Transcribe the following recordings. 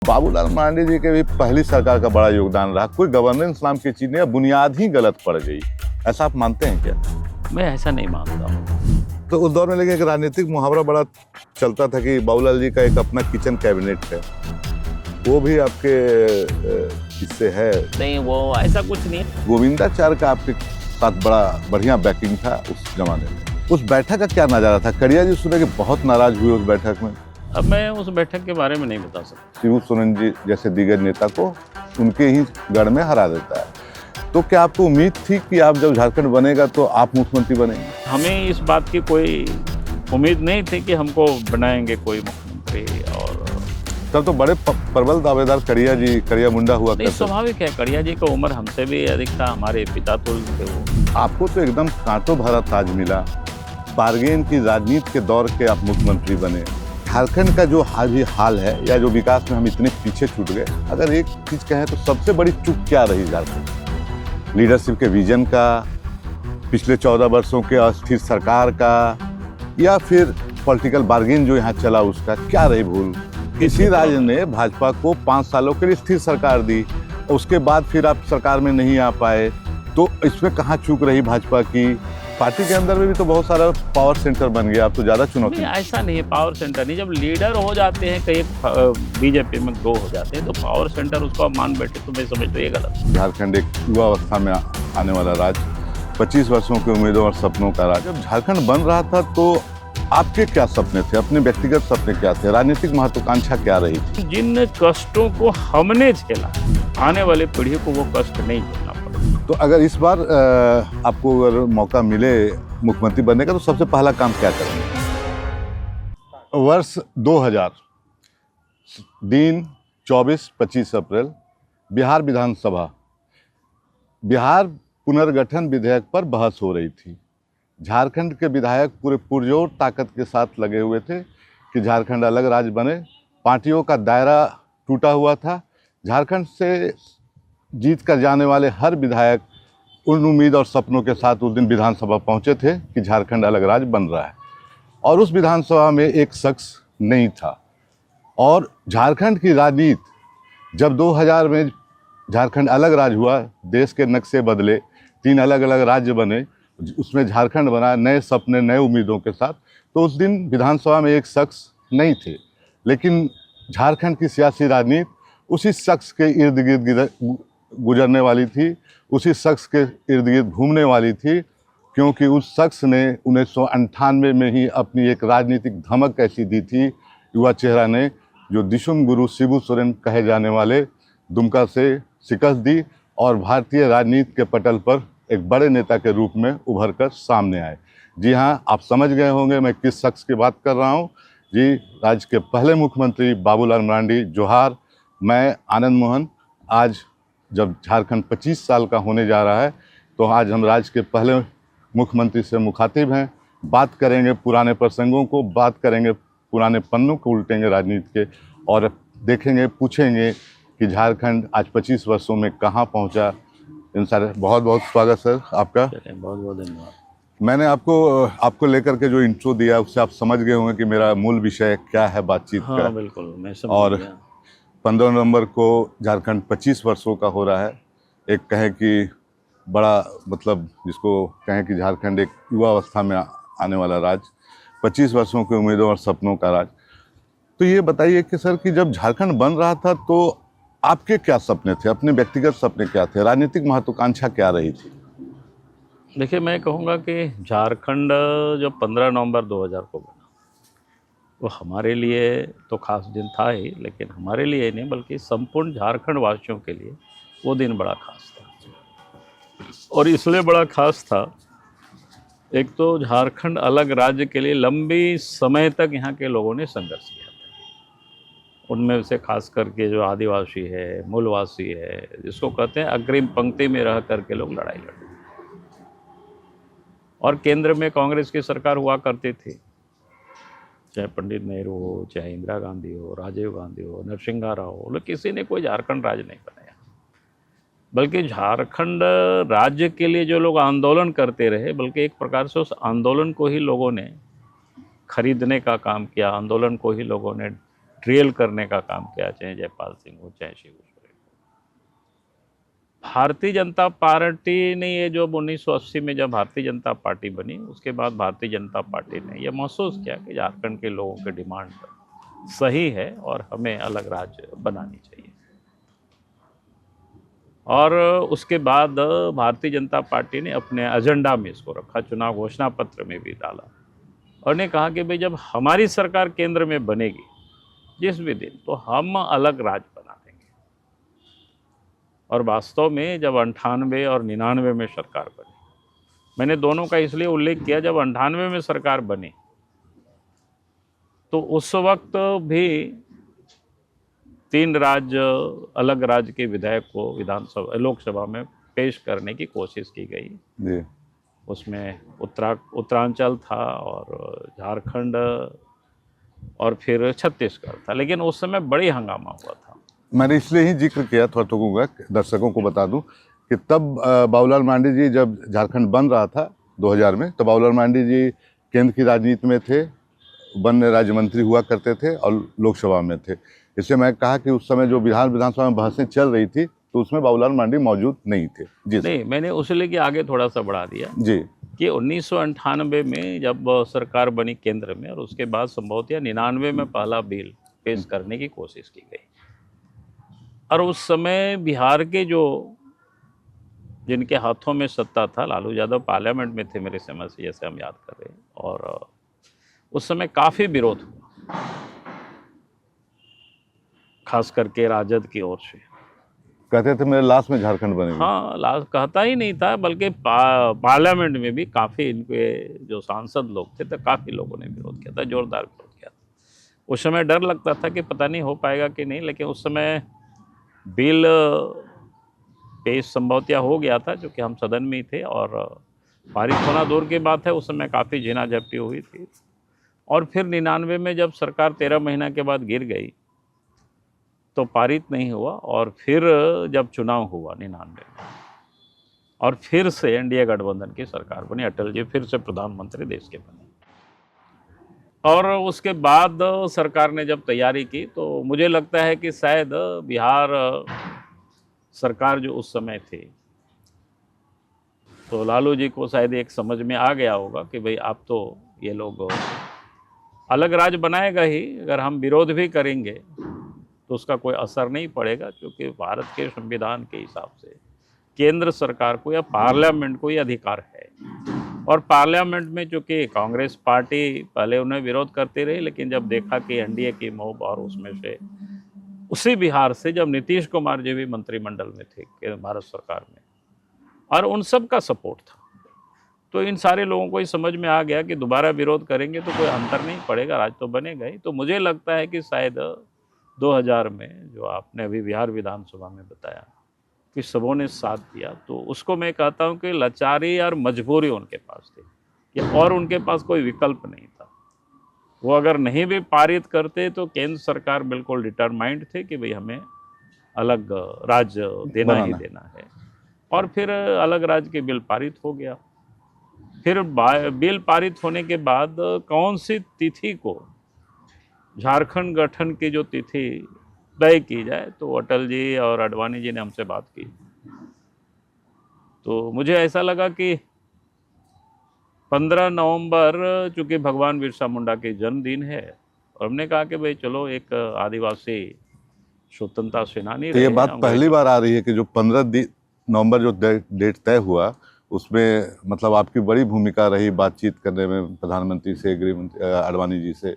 बाबूलाल मरांडी जी के भी पहली सरकार का बड़ा योगदान रहा। कोई गवर्नेंस नाम की चीज नहीं, बुनियाद ही गलत पड़ गई, ऐसा आप मानते हैं क्या? मैं ऐसा नहीं मानता हूँ। तो उस दौर में लेकिन एक राजनीतिक मुहावरा बड़ा चलता था कि बाबूलाल जी का एक अपना किचन कैबिनेट है, वो भी आपके हिस्से है? नहीं, वो ऐसा कुछ नहीं है। गोविंदाचार्य का आपके साथ बड़ा बढ़िया बैकिंग था उस जमाने में। उस बैठक का क्या नजारा था? कड़िया जी सुने कि बहुत नाराज हुए उस बैठक में। अब मैं उस बैठक के बारे में नहीं बता सकता। शिबू सोरेन जी जैसे दीगर नेता को उनके ही गढ़ में हरा देता है। तो क्या आपको उम्मीद थी कि आप जब झारखंड बनेगा तो आप मुख्यमंत्री बनेंगे? हमें इस बात की कोई उम्मीद नहीं थी कि हमको बनाएंगे कोई मुख्यमंत्री। और तब तो बड़े प्रबल दावेदार कड़िया मुंडा हुआ नहीं, करते। स्वाभाविक है, कड़िया जी का उम्र हमसे भी अधिक था, हमारे पिता तुल्य थे वो। आपको तो एकदम कांटों भरा ताज मिला, बार्गेन की राजनीति के दौर के आप मुख्यमंत्री बने। झारखंड का जो हाल है या जो विकास में हम इतने पीछे छूट गए, अगर एक चीज कहें तो सबसे बड़ी चूक क्या रही झारखंड? लीडरशिप के विजन का, पिछले 14 वर्षों के अस्थिर सरकार का, या फिर पॉलिटिकल बार्गेन जो यहाँ चला उसका क्या रही भूल? इसी राज्य ने भाजपा को 5 सालों के लिए स्थिर सरकार दी, उसके बाद फिर आप सरकार में नहीं आ पाए, तो इसमें कहाँ चूक रही भाजपा की? पार्टी के अंदर में भी तो बहुत सारा पावर सेंटर बन गया, आप तो ज्यादा चुनौती। नहीं, ऐसा नहीं है, पावर सेंटर नहीं। जब लीडर हो जाते हैं कई बीजेपी में 2 हो जाते हैं तो पावर सेंटर उसको आप मान बैठे, तो मैं समझता हूँ ये गलत। झारखंड एक युवा अवस्था में आने वाला राज्य, 25 वर्षों के उम्मीदों और सपनों का राज्य। जब झारखंड बन रहा था तो आपके क्या सपने थे? अपने व्यक्तिगत सपने क्या थे? राजनीतिक महत्वाकांक्षा क्या रही थी? जिन कष्टों को हमने झेला, आने वाले पीढ़ी को वो कष्ट नहीं झेलना पड़े। तो अगर इस बार आपको अगर मौका मिले मुख्यमंत्री बनने का तो सबसे पहला काम क्या करेंगे? वर्ष 2000, दिन 24-25 अप्रैल, बिहार विधानसभा, बिहार पुनर्गठन विधेयक पर बहस हो रही थी। झारखंड के विधायक पूरे पुरजोर ताकत के साथ लगे हुए थे कि झारखंड अलग राज्य बने। पार्टियों का दायरा टूटा हुआ था। झारखंड से जीत कर जाने वाले हर विधायक उन उम्मीद और सपनों के साथ उस दिन विधानसभा पहुंचे थे कि झारखंड अलग राज्य बन रहा है। और उस विधानसभा में एक शख्स नहीं था। और झारखंड की राजनीति जब 2000 में झारखंड अलग राज्य हुआ, देश के नक्शे बदले, 3 अलग अलग राज्य बने, उसमें झारखंड बना नए सपने नए उम्मीदों के साथ, तो उस दिन विधानसभा में एक शख्स नहीं थे। लेकिन झारखंड की सियासी राजनीति उसी शख्स के इर्द गिर्द गुजरने वाली थी, उसी शख्स के इर्द गिर्द घूमने वाली थी, क्योंकि उस शख्स ने 1998 में ही अपनी एक राजनीतिक धमक ऐसी दी थी युवा चेहरा ने, जो दिशुम गुरु शिबू सोरेन कहे जाने वाले दुमका से शिकस्त दी और भारतीय राजनीति के पटल पर एक बड़े नेता के रूप में उभर कर सामने आए। जी हाँ, आप समझ गए होंगे मैं किस शख्स की बात कर रहा हूँ। जी, राज्य के पहले मुख्यमंत्री बाबूलाल मरांडी। जोहार, मैं आनंद मोहन। आज जब झारखंड 25 साल का होने जा रहा है तो आज हम राज्य के पहले मुख्यमंत्री से मुखातिब हैं। बात करेंगे पुराने प्रसंगों को, बात करेंगे पुराने पन्नों को उल्टेंगे राजनीति के, और देखेंगे, पूछेंगे कि झारखंड आज 25 वर्षों में कहाँ पहुँचा। इन सारे बहुत बहुत स्वागत सर आपका। बहुत बहुत धन्यवाद। मैंने आपको लेकर के जो इंट्रो दिया उससे आप समझ गए होंगे कि मेरा मूल विषय क्या है बातचीत का। हाँ, बिल्कुल, मैं समझ और गया। 15 नवंबर को झारखंड 25 वर्षों का हो रहा है। एक कहें कि बड़ा, मतलब जिसको कहें कि झारखंड एक युवा अवस्था में आने वाला राज्य, 25 वर्षों के उम्मीदों और सपनों का राज्य। तो ये बताइए कि सर कि जब झारखंड बन रहा था तो आपके क्या सपने थे? अपने व्यक्तिगत सपने क्या थे? राजनीतिक महत्वाकांक्षा क्या रही थी? देखिए, मैं कहूँगा कि झारखंड जब 15 नवंबर 2000 को बना, वो हमारे लिए तो खास दिन था ही, लेकिन हमारे लिए नहीं बल्कि संपूर्ण झारखंड वासियों के लिए वो दिन बड़ा खास था। और इसलिए बड़ा खास था, एक तो झारखंड अलग राज्य के लिए लंबी समय तक यहाँ के लोगों ने संघर्ष किया था। उनमें से खास करके जो आदिवासी है, मूलवासी है, जिसको कहते हैं अग्रिम पंक्ति में रह करके लोग लड़ाई लड़े। और केंद्र में कांग्रेस की सरकार हुआ करती थी, चाहे पंडित नेहरू हो, चाहे इंदिरा गांधी हो, राजीव गांधी हो, नरसिंह राव हो, लेकिन किसी ने कोई झारखंड राज्य नहीं बनाया। बल्कि झारखंड राज्य के लिए जो लोग आंदोलन करते रहे, बल्कि एक प्रकार से उस आंदोलन को ही लोगों ने खरीदने का काम किया, आंदोलन को ही लोगों ने ट्रेल करने का काम किया, चाहे जयपाल सिंह हो चाहे शिबू सोरेन हो। भारतीय जनता पार्टी ने ये जो 1980 में जब भारतीय जनता पार्टी बनी, उसके बाद भारतीय जनता पार्टी ने यह महसूस किया कि झारखंड के लोगों की डिमांड सही है और हमें अलग राज्य बनानी चाहिए। और उसके बाद भारतीय जनता पार्टी ने अपने एजेंडा में इसको रखा, चुनाव घोषणा पत्र में भी डाला और ने कहा कि भाई जब हमारी सरकार केंद्र में बनेगी जिस भी दिन, तो हम अलग राज्य बना देंगे। और वास्तव में जब 98 और 99 में सरकार बनी, मैंने दोनों का इसलिए उल्लेख किया, जब 98 में सरकार बनी तो उस वक्त भी 3 राज्य अलग राज्य के विधायक को विधानसभा लोकसभा में पेश करने की कोशिश की गई जी। उसमें उत्तरांचल था और झारखंड और फिर छत्तीसगढ़ था, लेकिन उस समय बड़ी हंगामा हुआ था। मैंने इसलिए ही जिक्र किया, थोड़ा टूकूंगा, दर्शकों को बता दूं कि तब बाबूलाल मांडी जी जब झारखंड बन रहा था 2000 में, तो बाबूलाल मांडी जी केंद्र की राजनीति में थे, वन राज्य मंत्री हुआ करते थे और लोकसभा में थे। इसलिए मैं कहा कि उस समय जो बिहार विधानसभा में बहसें चल रही थी तो उसमें बाबूलाल मांडी मौजूद नहीं थे। जी नहीं, मैंने उसे लेके आगे थोड़ा सा बढ़ा दिया जी कि 1998 में जब सरकार बनी केंद्र में और उसके बाद संभवतः 99 में पहला बिल पेश करने की कोशिश की गई। और उस समय बिहार के जो जिनके हाथों में सत्ता था, लालू यादव पार्लियामेंट में थे मेरे समझ से, जैसे हम याद कर रहे हैं, और उस समय काफ़ी विरोध हुआ, खास करके राजद की ओर से। कहते थे मेरे लास्ट में झारखंड बनेगा। हाँ, लास्ट कहता ही नहीं था, बल्कि पार्लियामेंट में भी काफ़ी इनके जो सांसद लोग थे तो काफ़ी लोगों ने विरोध किया था, जोरदार विरोध किया था। उस समय डर लगता था कि पता नहीं हो पाएगा कि नहीं, लेकिन उस समय बिल पेश संभवतः हो गया था, क्योंकि हम सदन में ही थे और पारित होना दूर की बात है, उस समय काफ़ी झीना झपटी हुई थी। और फिर 99 में जब सरकार 13 महीना के बाद गिर गई तो पारित नहीं हुआ, और फिर जब चुनाव हुआ 99 में और फिर से एनडीए गठबंधन की सरकार बनी, अटल जी फिर से प्रधानमंत्री देश के बने। और उसके बाद सरकार ने जब तैयारी की तो मुझे लगता है कि शायद बिहार सरकार जो उस समय थी, तो लालू जी को शायद एक समझ में आ गया होगा कि भाई आप तो ये लोग अलग राज्य बनाएगा ही, अगर हम विरोध भी करेंगे तो उसका कोई असर नहीं पड़ेगा, क्योंकि भारत के संविधान के हिसाब से केंद्र सरकार को या पार्लियामेंट को ये अधिकार है। और पार्लियामेंट में चूँकि कांग्रेस पार्टी पहले उन्हें विरोध करती रही, लेकिन जब देखा कि एनडीए की मोह, और उसमें से उसी बिहार से जब नीतीश कुमार जी भी मंत्रिमंडल में थे भारत सरकार में, और उन सब का सपोर्ट था, तो इन सारे लोगों को ये समझ में आ गया कि दोबारा विरोध करेंगे तो कोई अंतर नहीं पड़ेगा, राज्य तो बनेगा ही। तो मुझे लगता है कि शायद 2000 में जो आपने अभी बिहार विधानसभा में बताया कि सबों ने साथ दिया, तो उसको मैं कहता हूं कि लाचारी और मजबूरी उनके पास थी, कि और उनके पास कोई विकल्प नहीं था। वो अगर नहीं भी पारित करते तो केंद्र सरकार बिल्कुल डिटरमाइंड थे कि भाई हमें अलग राज्य देना ही देना है। और फिर अलग राज्य के बिल पारित हो गया। फिर बिल पारित होने के बाद कौन सी तिथि को झारखंड गठन की जो तिथि तय की जाए, तो अटल जी और आडवाणी जी ने हमसे बात की। तो मुझे ऐसा लगा कि 15 नवंबर चूँकि भगवान बिरसा मुंडा के जन्मदिन है, और हमने कहा कि भाई चलो एक आदिवासी स्वतंत्रता सेनानी तो ये बात पहली बार आ रही है कि जो 15 नवंबर जो डेट तय हुआ, उसमें मतलब आपकी बड़ी भूमिका रही बातचीत करने में प्रधानमंत्री से, गृह मंत्री आडवाणी जी से,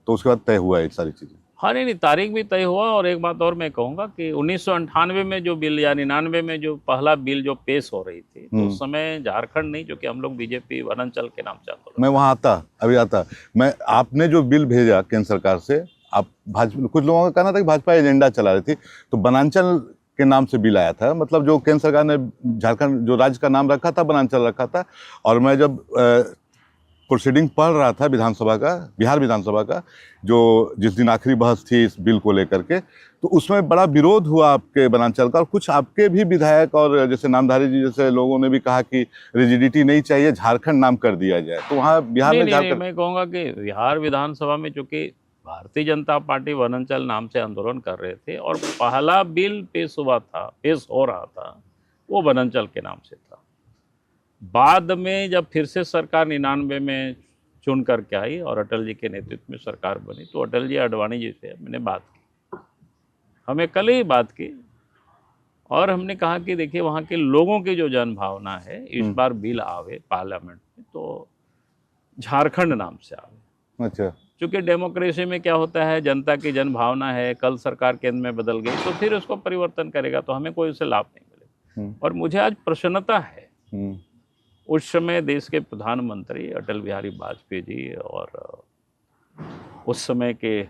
तो उसके बाद तय हुआ ये सारी चीज़ें। हाँ, नहीं, तारीख भी तय हुआ। और एक बात और मैं कहूँगा कि 1998 में जो बिल या 99 में जो पहला बिल जो पेश हो रही थी, तो उस समय झारखंड नहीं, जो कि हम लोग बीजेपी वनांचल के नाम से आते। मैं वहाँ अभी आता मैं आपने जो बिल भेजा केंद्र सरकार से, आप भाजपा, कुछ लोगों का कहना था कि भाजपा एजेंडा चला रही थी, तो वनांचल के नाम से बिल आया था। मतलब जो केंद्र सरकार ने झारखंड जो राज्य का नाम रखा था, वनांचल रखा था। और मैं जब प्रोसीडिंग पढ़ रहा था विधानसभा का, बिहार विधानसभा का, जो जिस दिन आखिरी बहस थी इस बिल को लेकर के, तो उसमें बड़ा विरोध हुआ आपके वनांचल का, और कुछ आपके भी विधायक और जैसे नामधारी जी जैसे लोगों ने भी कहा कि रिजिडिटी नहीं चाहिए, झारखंड नाम कर दिया जाए। तो वहाँ बिहार में नहीं, मैं कहूँगा कि बिहार विधानसभा में चूँकि भारतीय जनता पार्टी वनांचल नाम से आंदोलन कर रहे थे और पहला बिल पेश हो रहा था वो वनांचल के नाम से था। बाद में जब फिर से सरकार 99 में चुन करके आई और अटल जी के नेतृत्व में सरकार बनी, तो अटल जी आडवाणी जी से मैंने बात की, हमें कल ही बात की, और हमने कहा कि देखिए वहाँ के लोगों की जो जन भावना है, इस बार बिल आवे पार्लियामेंट में तो झारखंड नाम से आवे। अच्छा। क्योंकि डेमोक्रेसी में क्या होता है, जनता की जन भावना है, कल सरकार केंद्र में बदल गई तो फिर उसको परिवर्तन करेगा तो हमें कोई उससे लाभ नहीं मिलेगा। और मुझे आज प्रसन्नता है, उस समय देश के प्रधानमंत्री अटल बिहारी वाजपेयी जी और उस समय के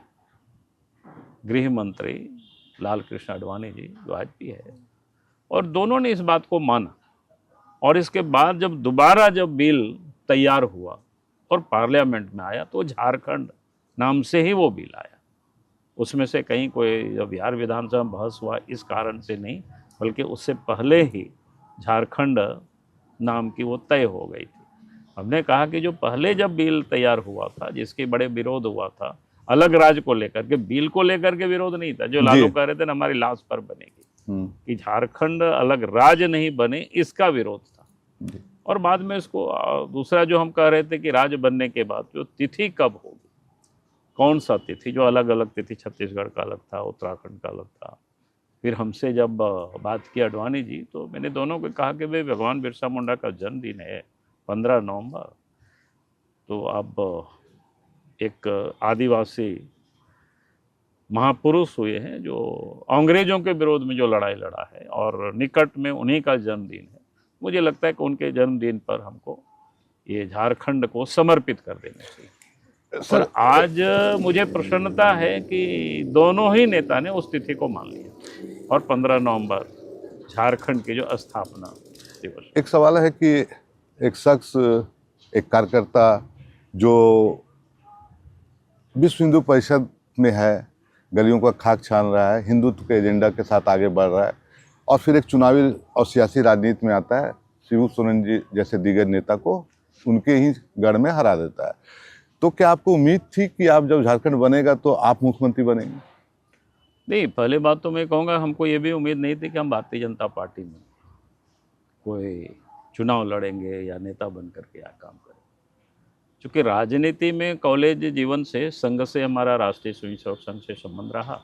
गृह मंत्री लाल कृष्ण आडवाणी जी जो आज भी है, और दोनों ने इस बात को माना। और इसके बाद जब दोबारा जब बिल तैयार हुआ और पार्लियामेंट में आया तो झारखंड नाम से ही वो बिल आया। उसमें से कहीं कोई बिहार विधानसभा में बहस हुआ इस कारण से नहीं, बल्कि उससे पहले ही झारखंड नाम की वो तय हो गई थी। हमने कहा कि जो पहले जब बिल तैयार हुआ था, जिसके बड़े विरोध हुआ था, अलग राज्य को लेकर के, बिल को लेकर के विरोध नहीं था, जो लालू कह रहे थे ना हमारी लाश पर बनेगी, कि झारखंड अलग राज्य नहीं बने, इसका विरोध था। और बाद में इसको दूसरा जो हम कह रहे थे कि राज्य बनने के बाद जो तिथि कब होगी, कौन सा तिथि, जो अलग अलग तिथि, छत्तीसगढ़ का अलग था, उत्तराखंड का अलग था। फिर हमसे जब बात की आडवाणी जी, तो मैंने दोनों को कहा कि भाई भगवान बिरसा मुंडा का जन्मदिन है 15 नवंबर, तो अब एक आदिवासी महापुरुष हुए हैं जो अंग्रेजों के विरोध में जो लड़ाई लड़ा है और निकट में उन्हीं का जन्मदिन है। मुझे लगता है कि उनके जन्मदिन पर हमको ये झारखंड को समर्पित कर देना चाहिए। सर, आज मुझे प्रसन्नता है कि दोनों ही नेता ने उस तिथि को मान लिया और 15 नवंबर झारखंड की जो स्थापना दिवस। एक सवाल है कि एक शख्स, एक कार्यकर्ता जो विश्व हिंदू परिषद में है, गलियों का खाक छान रहा है, हिंदुत्व के एजेंडा के साथ आगे बढ़ रहा है, और फिर एक चुनावी और सियासी राजनीति में आता है, शिबू सोरेन जी जैसे दीगर नेता को उनके ही गढ़ में हरा देता है। तो क्या आपको उम्मीद थी कि आप जब झारखंड बनेगा तो आप मुख्यमंत्री बनेंगे? नहीं, पहले बात तो मैं कहूँगा हमको ये भी उम्मीद नहीं थी कि हम भारतीय जनता पार्टी में कोई चुनाव लड़ेंगे या नेता बन करके या काम करें। चूँकि राजनीति में कॉलेज जीवन से, संघ से हमारा राष्ट्रीय स्वयंसेवक संघ से संबंध रहा,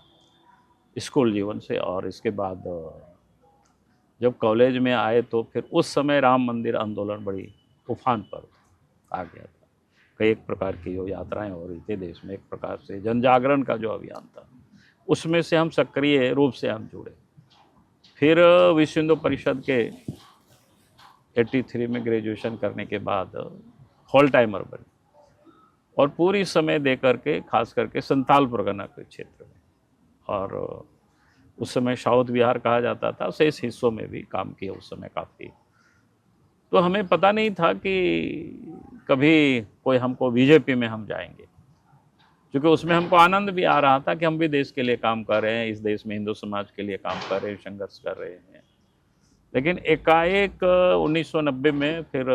स्कूल जीवन से, और इसके बाद जब कॉलेज में आए तो फिर उस समय राम मंदिर आंदोलन बड़ी तूफान पर आ गया था। कई एक प्रकार की जो यात्राएं हो रही थी देश में, एक प्रकार से जन जागरण का जो अभियान था, उसमें से हम सक्रिय रूप से हम जुड़े। फिर विश्व हिंदू परिषद के 83 में ग्रेजुएशन करने के बाद होल टाइमर बने और पूरी समय दे करके, खास करके संताल परगना के क्षेत्र में, और उस समय साउथ बिहार कहा जाता था, शेष हिस्सों में भी काम किया उस समय काफ़ी। तो हमें पता नहीं था कि कभी कोई हमको बीजेपी में हम जाएंगे, क्योंकि उसमें हमको आनंद भी आ रहा था कि हम भी देश के लिए काम कर रहे हैं, इस देश में हिंदू समाज के लिए काम कर रहे हैं, संघर्ष कर रहे हैं। लेकिन एकाएक 1990 में फिर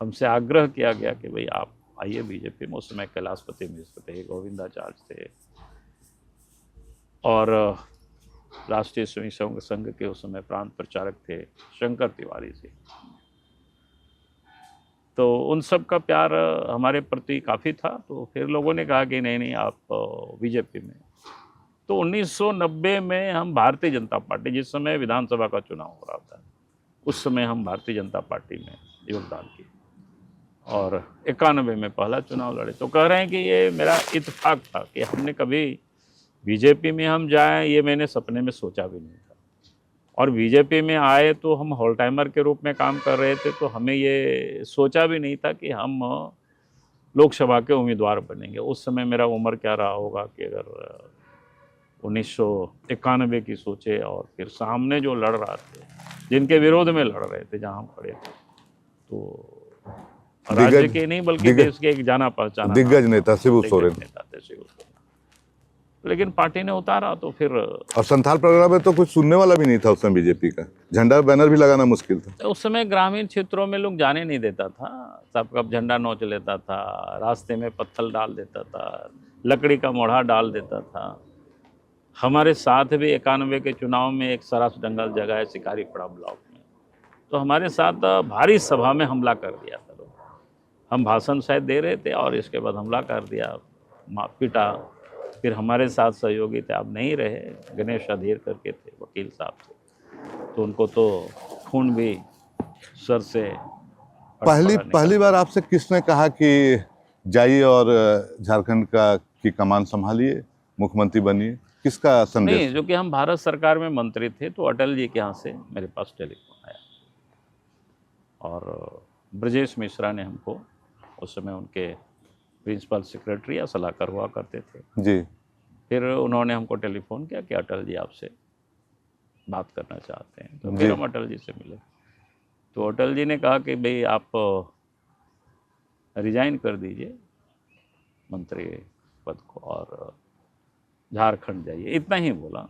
हमसे आग्रह किया गया कि भाई आप आइए बीजेपी में। उस समय कैलाशपति मिश्र थे, गोविंदाचार्य थे, और राष्ट्रीय स्वयंसेवक संघ के उस समय प्रांत प्रचारक थे शंकर तिवारी जी। तो उन सब का प्यार हमारे प्रति काफ़ी था। तो फिर लोगों ने कहा कि नहीं आप बीजेपी में। तो 1990 में हम भारतीय जनता पार्टी, जिस समय विधानसभा का चुनाव हो रहा था, उस समय हम भारतीय जनता पार्टी में योगदान किए और 91 में पहला चुनाव लड़े। तो कह रहे हैं कि ये मेरा इत्तेफाक था कि हमने कभी बीजेपी में हम जाएं, ये मैंने सपने में सोचा भी नहीं था। और बीजेपी में आए तो हम होल टाइमर के रूप में काम कर रहे थे, तो हमें ये सोचा भी नहीं था कि हम लोकसभा के उम्मीदवार बनेंगे। उस समय मेरा उम्र क्या रहा होगा कि अगर 1991 की सोचे, और फिर सामने जो लड़ रहा थे, जिनके विरोध में लड़ रहे थे, जहाँ हम खड़े थे, तो राज्य के नहीं बल्कि देश के एक जाना पहचाना दिग्गज नेता शिबू सोरेन नेता थे शिबू सोरेन। लेकिन पार्टी ने उतारा तो फिर और संथाल परगना में तो कुछ सुनने वाला भी नहीं था उस समय बीजेपी का, झंडा बैनर भी लगाना मुश्किल था। उस समय ग्रामीण क्षेत्रों में लोग जाने नहीं देता था, सबका झंडा नोच लेता था, रास्ते में पत्थर डाल देता था, लकड़ी का मोढ़ा डाल देता था। हमारे साथ भी 91 के चुनाव में एक सरास जंगल जगह है शिकारीपड़ा ब्लॉक में, तो हमारे साथ भारी सभा में हमला कर दिया था लोग। हम भाषण शायद दे रहे थे और इसके बाद हमला कर दिया, पीटा। फिर हमारे साथ सहयोगी थे, अब नहीं रहे, गणेश अधीर करके थे, वकील साहब थे, तो उनको तो खून भी सर से पहली बार आपसे किसने कहा कि जाइए और झारखंड की कमान संभालिए, मुख्यमंत्री बनिए, किसका संदेश? नहीं, जो कि हम भारत सरकार में मंत्री थे तो अटल जी के यहाँ से मेरे पास टेलीफोन आया और ब्रजेश मिश्रा ने हमको, उस समय उनके प्रिंसिपल सेक्रेटरी या सलाहकार हुआ करते थे जी, फिर उन्होंने हमको टेलीफोन किया कि अटल जी आपसे बात करना चाहते हैं। तो फिर हम अटल जी से मिले, तो अटल जी ने कहा कि भाई आप रिजाइन कर दीजिए मंत्री पद को और झारखंड जाइए, इतना ही बोला।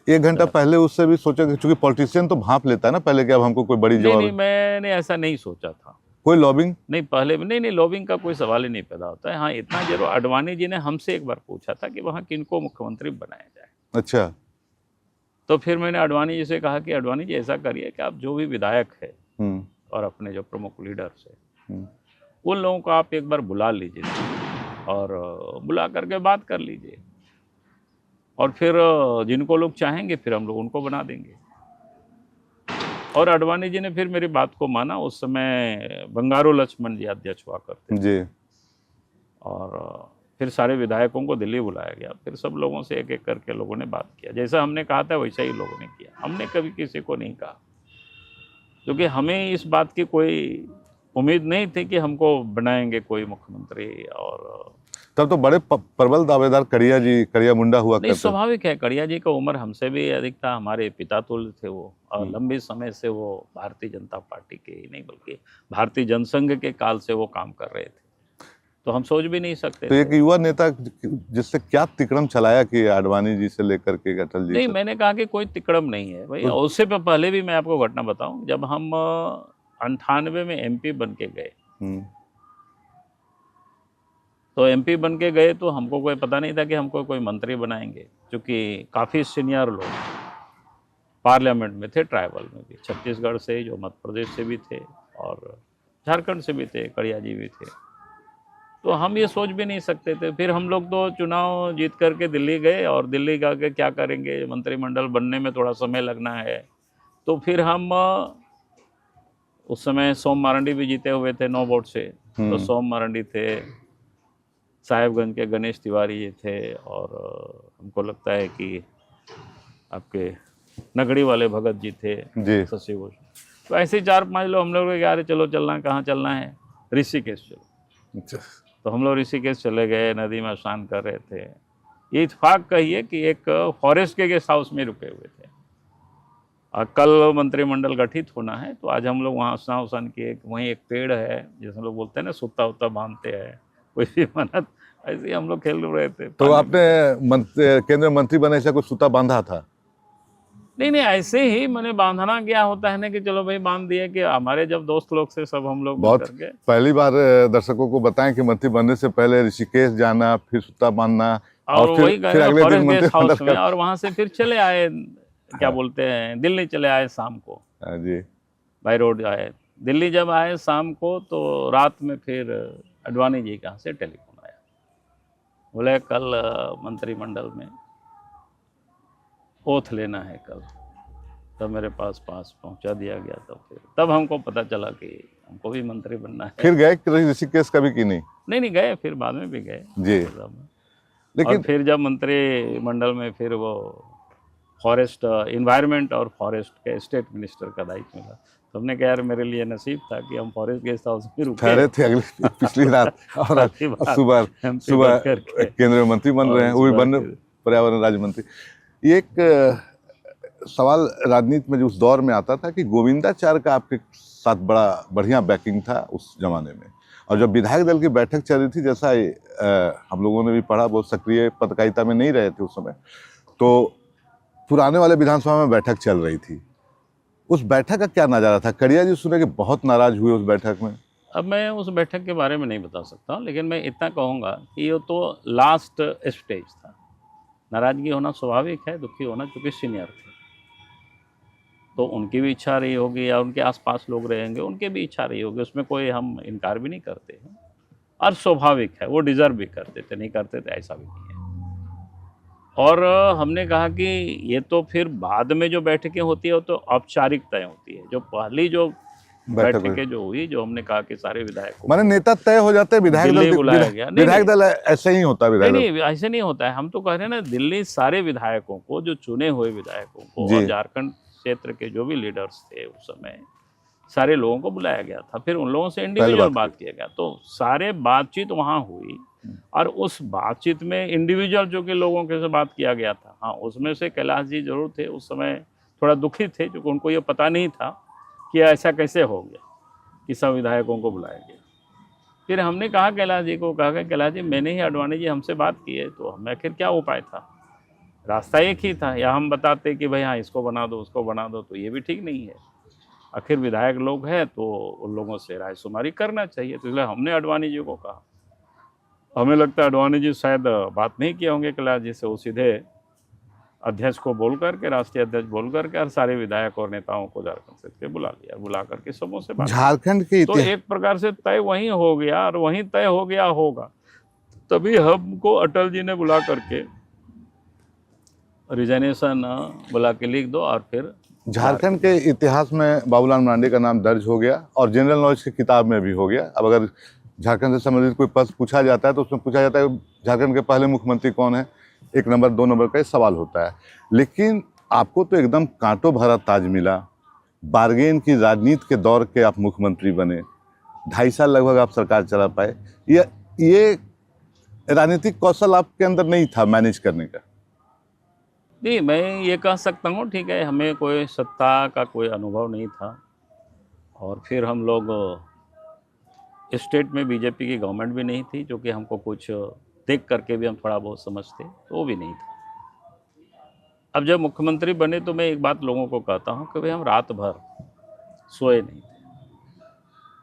1 घंटा पहले उससे भी सोचा, क्योंकि पॉलिटिशियन तो भांप लेता है ना पहले कि अब हमको कोई बड़ी जवाब। नहीं, मैंने ऐसा नहीं सोचा था। कोई लॉबिंग नहीं, पहले नहीं, लॉबिंग का कोई सवाल ही नहीं पैदा होता है। हाँ, इतना जरूर आडवाणी जी ने हमसे एक बार पूछा था कि वहाँ किनको मुख्यमंत्री बनाया जाए। अच्छा, तो फिर मैंने आडवाणी जी से कहा कि आडवाणी जी ऐसा करिए कि आप जो भी विधायक है और अपने जो प्रमुख लीडर्स है उन लोगों को आप एक बार बुला लीजिए और बुला करके बात कर लीजिए, और फिर जिनको लोग चाहेंगे फिर हम लोग उनको बना देंगे। और आडवाणी जी ने फिर मेरी बात को माना। उस समय बंगारू लक्ष्मण जी अध्यक्ष हुआ करते जी, और फिर सारे विधायकों को दिल्ली बुलाया गया। फिर सब लोगों से एक एक करके लोगों ने बात किया, जैसा हमने कहा था वैसा ही लोगों ने किया। हमने कभी किसी को नहीं कहा, क्योंकि हमें इस बात की कोई उम्मीद नहीं थी कि हमको बनाएंगे कोई मुख्यमंत्री। और तब तो बड़े प्रबल दावेदार करिया मुंडा हुआ नहीं, करते। स्वाभाविक है, कड़िया जी का उम्र हमसे भी अधिक था, हमारे पिता तुल्य थे वो, और लंबे समय से वो भारतीय जनता पार्टी के ही नहीं बल्कि भारतीय जनसंघ के काल से वो काम कर रहे थे, तो हम सोच भी नहीं सकते। तो एक युवा नेता जिससे क्या तिकड़म चलाया कि आडवाणी जी से लेकर के अटल जी? नहीं, मैंने कहा कि कोई तिकड़म नहीं है भाई। उससे पहले भी मैं आपको घटना बताऊं, जब हम 98 में एमपी बन के गए, तो एमपी बन के गए तो हमको कोई पता नहीं था कि हमको कोई मंत्री बनाएंगे, क्योंकि काफ़ी सीनियर लोग पार्लियामेंट में थे, ट्राइबल में भी, छत्तीसगढ़ से, जो मध्य प्रदेश से भी थे और झारखंड से भी थे, कड़िया जी भी थे। तो हम ये सोच भी नहीं सकते थे। फिर हम लोग तो चुनाव जीत करके दिल्ली गए, और दिल्ली जा के क्या करेंगे, मंत्रिमंडल बनने में थोड़ा समय लगना है। तो फिर हम उस समय सोम मारंडी भी जीते हुए थे 9 वोट से, तो सोम मारंडी थे, साहेबगंज के गणेश तिवारी जी थे, और हमको लगता है कि आपके नगड़ी वाले भगत जी थे, शशि भूषण। तो ऐसे 4-5 लोग हम लोग यार चलो चलना, कहाँ चलना है, ऋषिकेश चलो। तो हम लोग ऋषिकेश चले गए, नदी में स्नान कर रहे थे। ये इत्तेफाक कहिए कि एक फॉरेस्ट के गेस्ट हाउस में रुके हुए थे, और कल मंत्रिमंडल गठित होना है, तो आज हम लोग वहाँ स्नान उसान किए। वहीं एक पेड़ है जिसमें लोग बोलते हैं ना, सुत्ता उत्ता बांधते हैं, कोई भी मन्नत, ऐसे हम लोग खेल रहे थे। तो आपने केंद्रीय मंत्री बने से कुछ सूता बांधा था? नहीं, ऐसे ही मैंने बांधना क्या होता है ना कि चलो भाई बांध दिए, कि हमारे जब दोस्त लोग से सब हम लोग बहुत पहली बार दर्शकों को बताएं कि मंत्री बनने से पहले ऋषिकेश जाना, फिर सूता बांधना, और फिर अगले दिन गेस्ट हाउस में, और वहाँ से फिर चले आए, क्या बोलते हैं, दिल्ली चले आए शाम को जी, बाई रोड आए। दिल्ली जब आए शाम को, तो रात में फिर आडवाणी जी के यहाँ से टेलीफोन आया, बोले कल मंत्रिमंडल में ओथ लेना है कल। तब मेरे पास पहुंचा दिया गया। तब हमको पता चला कि हमको भी मंत्री बनना है। फिर गए ऋषिकेश कभी की नहीं गए, फिर बाद में भी गए जी। लेकिन और फिर जब मंत्रिमंडल में फिर वो फॉरेस्ट, इन्वायरमेंट और फॉरेस्ट के स्टेट मिनिस्टर का दायित्व मिला, तो हमने कहा यार मेरे लिए नसीब था कि हम फॉरेस्ट गेस्ट हाउस में रुके थे अगली पिछली रात, और सुबह केंद्रीय मंत्री बन रहे हैं, वो भी बन पर्यावरण राज्य मंत्री। ये एक सवाल राजनीति में जो उस दौर में आता था कि गोविंदाचार्य का आपके साथ बड़ा बढ़िया बैकिंग था उस जमाने में, और जब विधायक दल की बैठक चल रही थी, जैसा हम लोगों ने भी पढ़ा, वो सक्रिय पत्रकारिता में नहीं रहे थे उस समय, तो पुराने वाले विधानसभा में बैठक चल रही थी। उस बैठक का क्या नज़ारा था? कड़िया जी सुने कि बहुत नाराज हुए उस बैठक में। अब मैं उस बैठक के बारे में नहीं बता सकता, लेकिन मैं इतना कहूँगा कि ये तो लास्ट स्टेज था। नाराज़गी होना स्वाभाविक है, दुखी होना, चूँकि सीनियर थे तो उनकी भी इच्छा रही होगी या उनके आसपास लोग रहेंगे, उनके भी इच्छा रही होगी, उसमें कोई हम इनकार भी नहीं करते हैं और स्वाभाविक है, वो डिज़र्व भी करते थे, नहीं करते थे ऐसा भी नहीं है। और हमने कहा कि ये तो फिर बाद में जो बैठकें होती है वो तो औपचारिकताएं होती है। जो पहली जो बैठकें जो हुई, जो हमने कहा कि सारे विधायकों, माने नेता तय हो जाते हैं, दिल्ली बुलाया गया। विधायक दल ऐसे ही होता है। विधायक दल नहीं, ऐसे नहीं होता है। हम तो कह रहे हैं ना, दिल्ली सारे विधायकों को, जो चुने हुए विधायकों को और झारखंड क्षेत्र के जो भी लीडर्स थे उस समय, सारे लोगों को बुलाया गया था। फिर उन लोगों से इंडिविजुअल बात किया गया, तो सारे बातचीत वहाँ हुई और उस बातचीत में इंडिविजुअल जो कि लोगों के से बात किया गया था, हाँ, उसमें से कैलाश जी जरूर थे। उस समय थोड़ा दुखी थे क्योंकि उनको ये पता नहीं था कि ऐसा कैसे हो गया कि सब विधायकों को बुलाया गया। फिर हमने कहा कैलाश जी को, कहा कि कैलाश जी, मैंने ही आडवाणी जी हमसे बात की है, तो हमें आखिर क्या उपाय था? रास्ता एक ही था, या हम बताते कि भाई हाँ इसको बना दो, उसको बना दो, तो ये भी ठीक नहीं है। आखिर विधायक लोग हैं तो उन लोगों से राय शुमारी करना चाहिए। तो इसलिए हमने आडवाणी जी को कहा। हमें लगता है आडवाणी जी शायद बात नहीं किए होंगे कैलाश जी से, वो सीधे अध्यक्ष को बोल करके, राष्ट्रीय अध्यक्ष बोल करके और सारे विधायक और नेताओं को झारखंड से के बुला लिया, बुला करके सबों से बात। झारखंड के तो एक प्रकार से तय वहीं हो गया और वहीं तय हो गया होगा। तभी हमको अटल जी ने बुला करके रिजाइनेशन बुला के लिख दो और फिर झारखंड के इतिहास में बाबूलाल मरांडी का नाम दर्ज हो गया और जनरल नॉलेज की किताब में भी हो गया। अब अगर झारखंड से संबंधित कोई प्रश्न पूछा जाता है तो उसमें पूछा जाता है झारखंड के पहले मुख्यमंत्री कौन है, 1 नंबर 2 नंबर का सवाल होता है। लेकिन आपको तो एकदम कांटों भरा ताज मिला, बार्गेन की राजनीति के दौर के आप मुख्यमंत्री बने, 2.5 साल लगभग आप सरकार चला पाए। ये राजनीतिक कौशल आपके अंदर नहीं था मैनेज करने का? नहीं, मैं ये कह सकता हूँ, ठीक है, हमें कोई सत्ता का कोई अनुभव नहीं था और फिर हम लोग स्टेट में बीजेपी की गवर्नमेंट भी नहीं थी, जो कि हमको कुछ देख करके भी हम थोड़ा बहुत समझते, तो वो भी नहीं था। अब जब मुख्यमंत्री बने तो मैं एक बात लोगों को कहता हूँ कि भाई हम रात भर सोए नहीं थे।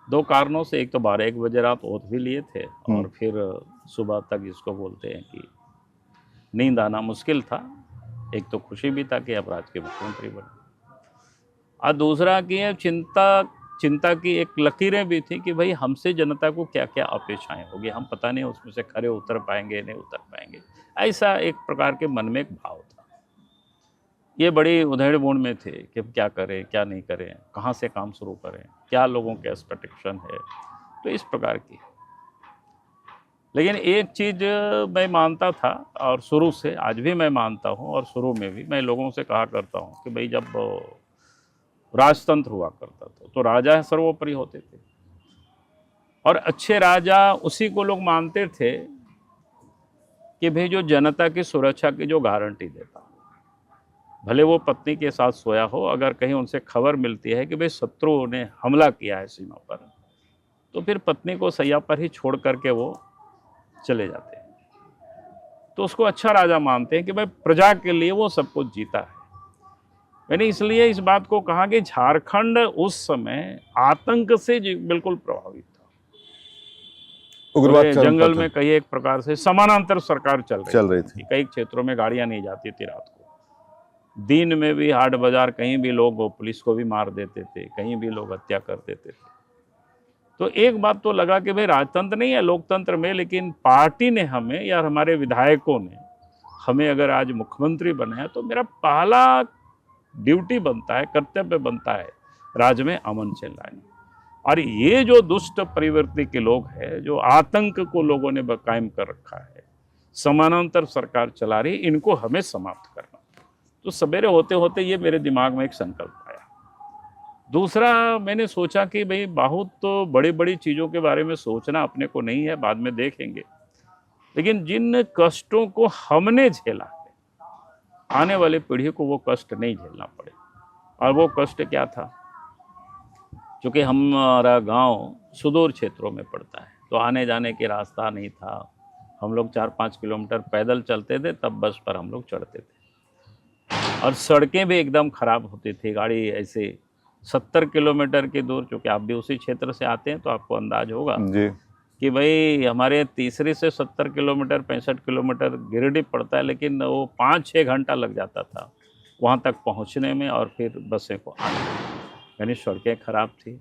2 कारणों से, एक तो 12-1 बजे रात ओथ भी लिए थे और फिर सुबह तक जिसको बोलते हैं कि नींद आना मुश्किल था। एक तो खुशी भी था कि अब राज्य के मुख्यमंत्री बने, और दूसरा कि चिंता की एक लकीरें भी थी कि भाई हमसे जनता को क्या क्या अपेक्षाएं होगी, हम पता नहीं उसमें से खरे उतर पाएंगे नहीं उतर पाएंगे। ऐसा एक प्रकार के मन में एक भाव था। ये बड़ी उधेड़-बुन में थे कि हम क्या करें, क्या नहीं करें, कहाँ से काम शुरू करें, क्या लोगों के एक्सपेक्टेशन है, तो इस प्रकार की। लेकिन एक चीज़ मैं मानता था और शुरू से आज भी मैं मानता हूँ, और शुरू में भी मैं लोगों से कहा करता हूँ कि भाई जब राजतंत्र हुआ करता था तो राजा सर्वोपरि होते थे, और अच्छे राजा उसी को लोग मानते थे कि भाई जो जनता की सुरक्षा की जो गारंटी देता, भले वो पत्नी के साथ सोया हो, अगर कहीं उनसे खबर मिलती है कि भाई शत्रु ने हमला किया है सीमा पर, तो फिर पत्नी को सैया पर ही छोड़ करके वो चले जाते हैं, तो उसको अच्छा राजा मानते हैं कि भाई प्रजा के लिए वो सब कुछ जीता है। मैंने इसलिए इस बात को कहा कि झारखंड उस समय आतंक से बिल्कुल प्रभावित था। उग्रवाद जंगल में कई एक प्रकार से समानांतर सरकार चल रही थी। कई क्षेत्रों में गाड़ियां नहीं जाती थी रात को, दिन में भी हाट बाजार कहीं भी लोग पुलिस को भी मार देते थे, कहीं भी लोग हत्या कर देते थे। तो एक बात तो लगा कि भाई राजतंत्र नहीं है लोकतंत्र में, लेकिन पार्टी ने हमें या हमारे विधायकों ने हमें अगर आज मुख्यमंत्री बनाया तो मेरा पहला ड्यूटी बनता है, कर्तव्य बनता है राज्य में अमन चलाना। और ये जो दुष्ट प्रवृत्ति के लोग हैं, जो आतंक को लोगों ने कायम कर रखा है, समानांतर सरकार चला रही, इनको हमें समाप्त करना। तो सवेरे होते होते ये मेरे दिमाग में एक संकल्प आया। दूसरा, मैंने सोचा कि भाई बहुत तो बड़ी बड़ी चीज़ों के बारे में सोचना अपने को नहीं है, बाद में देखेंगे, लेकिन जिन कष्टों को हमने झेला है, आने वाले पीढ़ी को वो कष्ट नहीं झेलना पड़े। और वो कष्ट क्या था? क्योंकि हमारा गांव सुदूर क्षेत्रों में पड़ता है, तो आने जाने के रास्ता नहीं था। हम लोग 4-5 किलोमीटर पैदल चलते थे, तब बस पर हम लोग चढ़ते थे। और सड़कें भी एकदम ख़राब होती थी, गाड़ी ऐसे 70 किलोमीटर की दूर, चूँकि आप भी उसी क्षेत्र से आते हैं तो आपको अंदाज होगा जी। कि भाई हमारे तीसरी से 70 किलोमीटर 65 किलोमीटर गिरिडीह पड़ता है, लेकिन वो 5-6 घंटा लग जाता था वहाँ तक पहुँचने में और फिर बसें को आने में। यानी सड़कें ख़राब थी।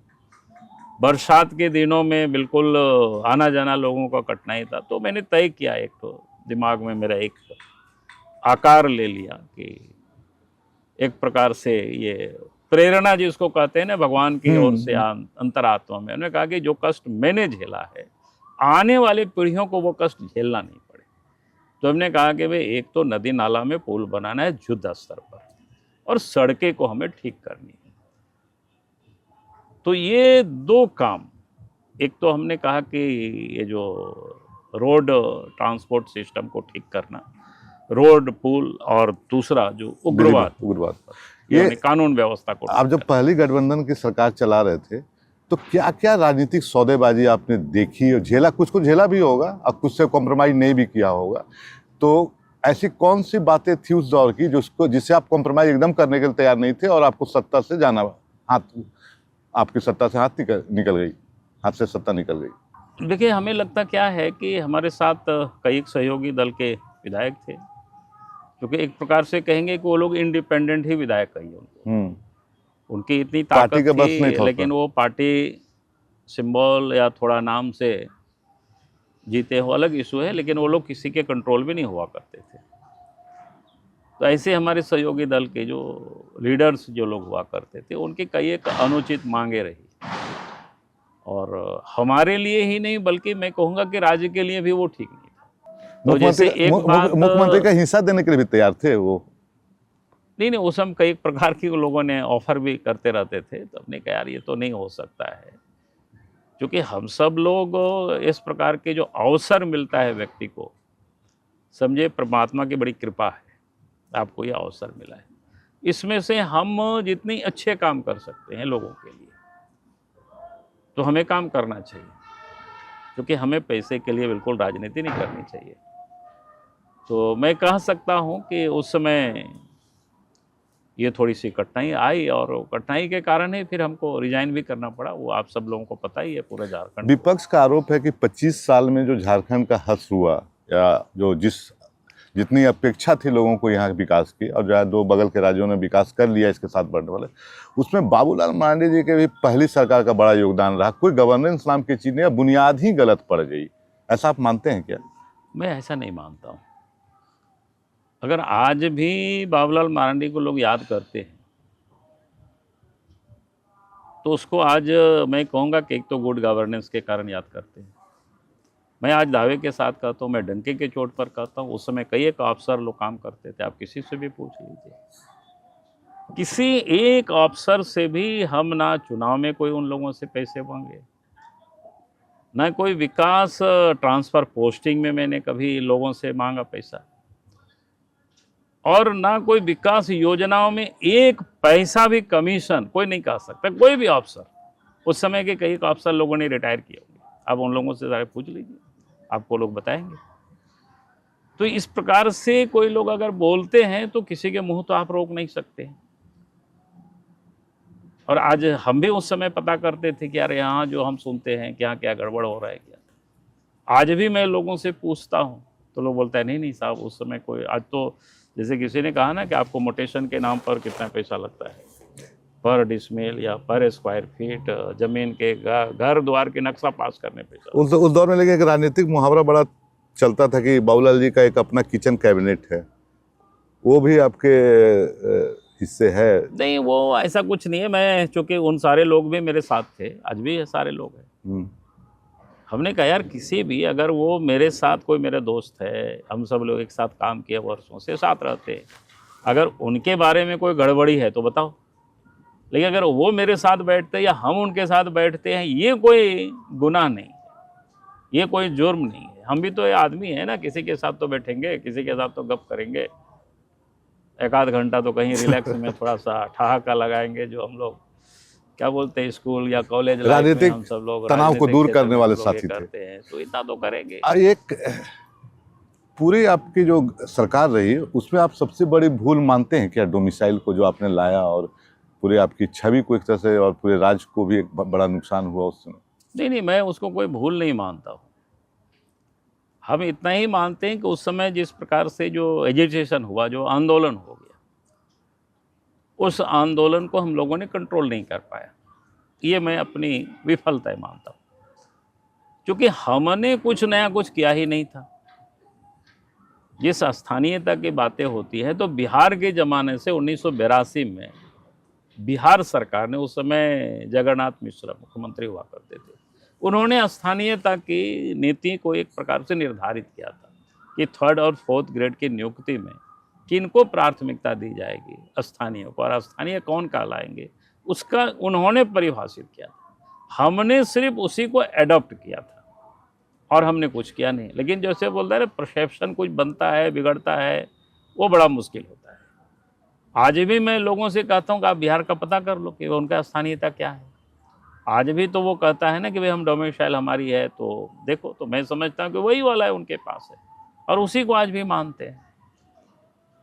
बरसात के दिनों में बिल्कुल आना जाना लोगों का कठिनाई था। तो मैंने तय किया, एक तो दिमाग में मेरा एक आकार ले लिया कि एक प्रकार से ये प्रेरणा जिसको कहते हैं ना भगवान की ओर से अंतरात्मा में, उन्होंने कहा कि जो कष्ट मैंने झेला है आने वाली पीढ़ियों को वो कष्ट झेलना नहीं पड़े। तो हमने कहा कि भाई एक तो नदी नाला में पुल बनाना है युद्ध स्तर पर, और सड़कें को हमें ठीक करनी है। तो ये दो काम, एक तो हमने कहा कि ये जो रोड ट्रांसपोर्ट सिस्टम को ठीक करना, रोड पुल, और दूसरा जो उग्रवाद ये कानून व्यवस्था को। आप जब पहली गठबंधन की सरकार चला रहे थे तो क्या क्या राजनीतिक सौदेबाजी आपने देखी और झेला? कुछ को झेला भी होगा और कुछ से कॉम्प्रोमाइज नहीं भी किया होगा, तो ऐसी कौन सी बातें थी उस दौर की जिससे आप कॉम्प्रोमाइज एकदम करने के लिए तैयार नहीं थे और आपको सत्ता से जाना, आपकी सत्ता से हाथ से सत्ता निकल गई? देखिए, हमें लगता क्या है कि हमारे साथ कई सहयोगी दल के विधायक थे, क्योंकि एक प्रकार से कहेंगे कि वो लोग इंडिपेंडेंट ही विधायक कहिए उनको। उनकी इतनी ताकत थी, लेकिन वो पार्टी सिंबल या थोड़ा नाम से जीते हो अलग इशू है, लेकिन वो लोग किसी के कंट्रोल भी नहीं हुआ करते थे। तो ऐसे हमारे सहयोगी दल के जो लीडर्स जो लोग हुआ करते थे, उनकी कई एक अनुचित मांगे रही, और हमारे लिए ही नहीं बल्कि मैं कहूँगा कि राज्य के लिए भी वो ठीक नहीं था। तो जैसे एक बात, मुख्यमंत्री का हिस्सा देने के लिए भी तैयार थे वो? नहीं, उस समय कई प्रकार की लोगों ने ऑफर भी करते रहते थे। तो हमने कहा यार ये तो नहीं हो सकता है, क्योंकि हम सब लोग इस प्रकार के जो अवसर मिलता है व्यक्ति को, समझे परमात्मा की बड़ी कृपा है, आपको ये अवसर मिला है। इसमें से हम जितने अच्छे काम कर सकते हैं लोगों के लिए, तो हमें काम करना चाहिए, क्योंकि हमें पैसे के लिए बिल्कुल राजनीति नहीं करनी चाहिए। तो मैं कह सकता हूँ कि उस समय ये थोड़ी सी कठिनाई आई, और कठिनाई के कारण ही फिर हमको रिजाइन भी करना पड़ा। वो आप सब लोगों को पता ही है, पूरे झारखंड। विपक्ष का आरोप है कि 25 साल में जो झारखंड का हश्र हुआ, या जो जितनी अपेक्षा थी लोगों को यहाँ विकास की, और जो है दो बगल के राज्यों ने विकास कर लिया इसके साथ बढ़ने वाले, उसमें बाबूलाल मरांडी जी के भी पहली सरकार का बड़ा योगदान रहा। कोई गवर्नेंस नाम की चीज़ नहीं, बुनियाद ही गलत पड़ गई, ऐसा आप मानते हैं क्या? मैं ऐसा नहीं मानता हूँ। अगर आज भी बाबूलाल मरांडी को लोग याद करते हैं, तो उसको आज मैं कहूँगा कि एक तो गुड गवर्नेंस के कारण याद करते हैं। मैं आज दावे के साथ कहता हूँ, मैं डंके के चोट पर कहता हूँ, उस समय कई एक अफसर लोग काम करते थे, आप किसी से भी पूछ लीजिए। किसी एक अफसर से भी हम ना चुनाव में कोई उन लोगों से पैसे मांगे, ना कोई विकास ट्रांसफ़र पोस्टिंग में मैंने कभी लोगों से मांगा पैसा, और ना कोई विकास योजनाओं में एक पैसा भी कमीशन कोई नहीं कह सकता, कोई भी अफसर। उस समय के कई अफसर लोगों ने रिटायर किए होंगे, आप उन लोगों से ज़रा पूछ लीजिए, आपको लोग बताएंगे। तो इस प्रकार से कोई लोग अगर बोलते हैं तो किसी के मुंह तो आप रोक नहीं सकते। और आज हम भी उस समय पता करते थे कि यार यहाँ जो हम सुनते हैं कि यहाँ क्या गड़बड़ हो रहा है क्या। आज भी मैं लोगों से पूछता हूँ तो लोग बोलते हैं नहीं साहब, उस समय कोई, आज तो जैसे किसी ने कहा ना कि आपको मोटेशन के नाम पर कितना पैसा लगता है पर डिसमिल या पर स्क्वायर फीट जमीन के घर द्वार के नक्शा पास करने पैसा। उस दौर में लेकिन एक राजनीतिक मुहावरा बड़ा चलता था कि बाबूलाल जी का एक अपना किचन कैबिनेट है, वो भी आपके हिस्से है? नहीं, वो ऐसा कुछ नहीं है। मैं चूँकि उन सारे लोग भी मेरे साथ थे, आज भी ये सारे लोग हैं। हमने कहा यार किसी भी, अगर वो मेरे साथ कोई मेरे दोस्त है, हम सब लोग एक साथ काम किए, वर्षों से साथ रहते हैं, अगर उनके बारे में कोई गड़बड़ी है तो बताओ। लेकिन अगर वो मेरे साथ बैठते या हम उनके साथ बैठते हैं, ये कोई गुनाह नहीं है, ये कोई जुर्म नहीं है। हम भी तो ये आदमी है ना, किसी के साथ तो बैठेंगे, किसी के साथ तो गप करेंगे, एक आध घंटा तो कहीं रिलैक्स में थोड़ा सा ठहाका लगाएंगे जो हम लोग क्या बोलते हैं, स्कूल या कॉलेज लाइफ में राजनीतिक हम सब लोग तनाव को राजनीतिक दूर क्षेत्र करने में वाले हम लोग ये साथी थे। करते हैं, तो इतना तो करेंगे। एक पूरी आपकी जो सरकार रही उसमें आप सबसे बड़ी भूल मानते हैं क्या डोमिसाइल को जो आपने लाया, और पूरे आपकी छवि को एक तरह से और पूरे राज्य को भी एक बड़ा नुकसान हुआ उस समय? नहीं नहीं, मैं उसको कोई भूल नहीं मानता हूँ। हम इतना ही मानते हैं कि उस समय जिस प्रकार से जो एजिटेशन हुआ, जो आंदोलन हो गया, उस आंदोलन को हम लोगों ने कंट्रोल नहीं कर पाया। ये मैं अपनी विफलता मानता हूँ, क्योंकि हमने कुछ नया कुछ किया ही नहीं था। जिस स्थानीयता की बातें होती है, तो बिहार के ज़माने से 1982 में बिहार सरकार ने, उस समय जगन्नाथ मिश्रा मुख्यमंत्री हुआ करते थे, उन्होंने स्थानीयता की नीति को एक प्रकार से निर्धारित किया था कि 3rd और 4th ग्रेड की नियुक्ति में किनको प्राथमिकता दी जाएगी, स्थानीय को, और स्थानीय कौन कहलाएंगे, उसका उन्होंने परिभाषित किया। हमने सिर्फ उसी को एडॉप्ट किया था और हमने कुछ किया नहीं। लेकिन जैसे बोलते हैं परसेप्शन कुछ बनता है, बिगड़ता है, वो बड़ा मुश्किल होता है। आज भी मैं लोगों से कहता हूँ कि आप बिहार का पता कर लो कि उनका स्थानीयता क्या है। आज भी तो वो कहता है ना कि भाई हम डोमिसाइल हमारी है, तो देखो, तो मैं समझता हूँ कि वही वाला है उनके पास है, और उसी को आज भी मानते हैं।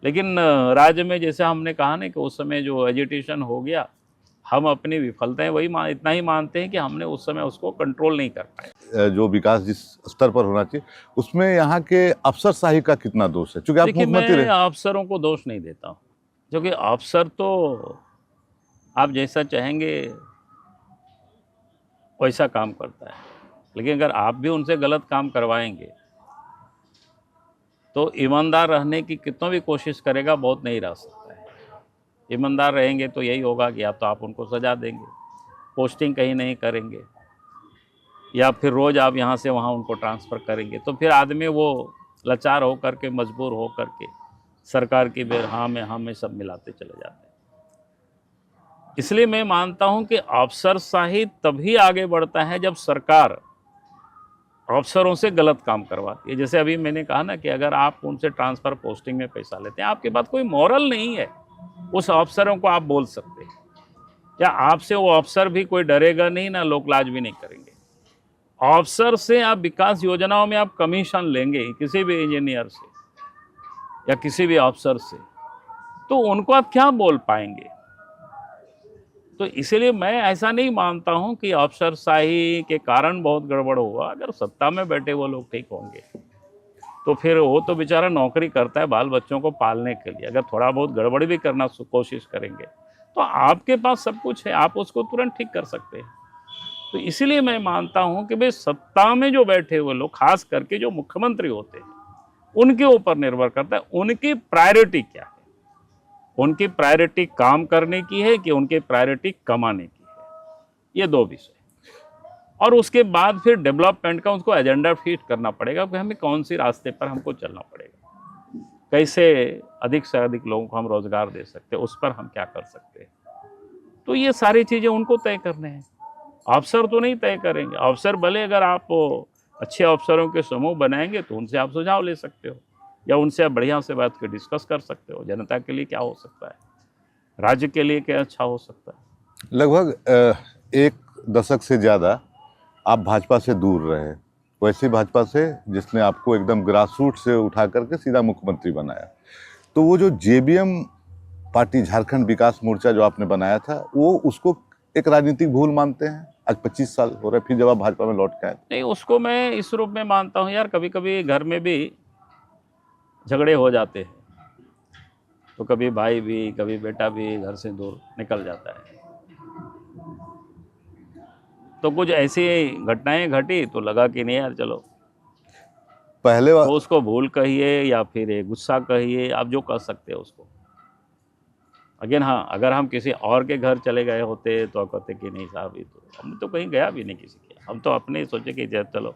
लेकिन राज्य में जैसे हमने कहा ना कि उस समय जो एजिटेशन हो गया, हम अपनी विफलताएं वही इतना ही मानते हैं कि हमने उस समय उसको कंट्रोल नहीं कर पाए। जो विकास जिस स्तर पर होना चाहिए उसमें यहाँ के अफसरशाही का कितना दोष है, क्योंकि आप देखिए, मुख्यमंत्री मैं रहे? अफसरों को दोष नहीं देता हूँ, क्योंकि अफसर तो आप जैसा चाहेंगे वैसा काम करता है। लेकिन अगर आप भी उनसे गलत काम करवाएंगे तो ईमानदार रहने की कितनों भी कोशिश करेगा, बहुत नहीं रह सकता है। ईमानदार रहेंगे तो यही होगा कि या तो आप उनको सजा देंगे, पोस्टिंग कहीं नहीं करेंगे, या फिर रोज़ आप यहाँ से वहाँ उनको ट्रांसफ़र करेंगे, तो फिर आदमी वो लाचार हो करके, मजबूर हो करके सरकार की बेर हाँ में सब मिलाते चले जाते हैं। इसलिए मैं मानता हूँ कि अफसरशाही तभी आगे बढ़ता है जब सरकार अफसरों से गलत काम करवाती है। जैसे अभी मैंने कहा ना कि अगर आप उनसे ट्रांसफ़र पोस्टिंग में पैसा लेते हैं, आपके पास कोई मॉरल नहीं है, उस अफसरों को आप बोल सकते हैं, या आपसे वो अफसर भी कोई डरेगा नहीं, ना लोकलाज भी नहीं करेंगे। अफसर से आप विकास योजनाओं में आप कमीशन लेंगे किसी भी इंजीनियर से या किसी भी अफसर से, तो उनको आप क्या बोल पाएंगे? तो इसलिए मैं ऐसा नहीं मानता हूं कि अफसरशाही के कारण बहुत गड़बड़ हुआ। अगर सत्ता में बैठे वो लोग ठीक होंगे तो फिर वो तो बेचारा नौकरी करता है बाल बच्चों को पालने के लिए, अगर थोड़ा बहुत गड़बड़ भी करना कोशिश करेंगे तो आपके पास सब कुछ है, आप उसको तुरंत ठीक कर सकते हैं। तो इसीलिए मैं मानता हूं कि भाई सत्ता में जो बैठे हुए लोग, खास करके जो मुख्यमंत्री होते हैं, उनके ऊपर निर्भर करता है उनकी प्रायोरिटी क्या है। उनकी प्रायोरिटी काम करने की है कि उनकी प्रायोरिटी कमाने की है, ये दो विषय। और उसके बाद फिर डेवलपमेंट का उसको एजेंडा फिट करना पड़ेगा कि हमें कौन सी रास्ते पर हमको चलना पड़ेगा, कैसे अधिक से अधिक लोगों को हम रोजगार दे सकते हैं, उस पर हम क्या कर सकते हैं। तो ये सारी चीज़ें उनको तय करने हैं, अफसर तो नहीं तय करेंगे। अफसर भले अगर आप अच्छे अफसरों के समूह बनाएंगे तो उनसे आप सुझाव ले सकते हो, या उनसे आप बढ़िया से बैठ के डिस्कस कर सकते हो, जनता के लिए क्या हो सकता है, राज्य के लिए क्या अच्छा हो सकता है। लगभग एक दशक से ज़्यादा आप भाजपा से दूर रहे, वैसे भाजपा से जिसने आपको एकदम ग्रास रूट से उठा करके सीधा मुख्यमंत्री बनाया। तो वो जो जेबीएम पार्टी, झारखंड विकास मोर्चा जो आपने बनाया था, वो उसको एक राजनीतिक भूल मानते हैं? आज 25 साल हो रहे, फिर जब आप भाजपा में लौट के आए। नहीं, उसको मैं इस रूप में मानता हूँ यार, कभी कभी घर में भी झगड़े हो जाते हैं, तो कभी भाई भी, कभी बेटा भी घर से दूर निकल जाता है, तो कुछ ऐसी घटनाएं घटी तो लगा कि नहीं यार चलो, पहले तो उसको भूल कहिए या फिर गुस्सा कहिए, आप जो कह सकते हो उसको। अगेन हाँ, अगर हम किसी और के घर चले गए होते तो कहते कि नहीं साहब, ये तो हम तो कहीं गया भी नहीं किसी के, हम तो अपने सोचे कि चलो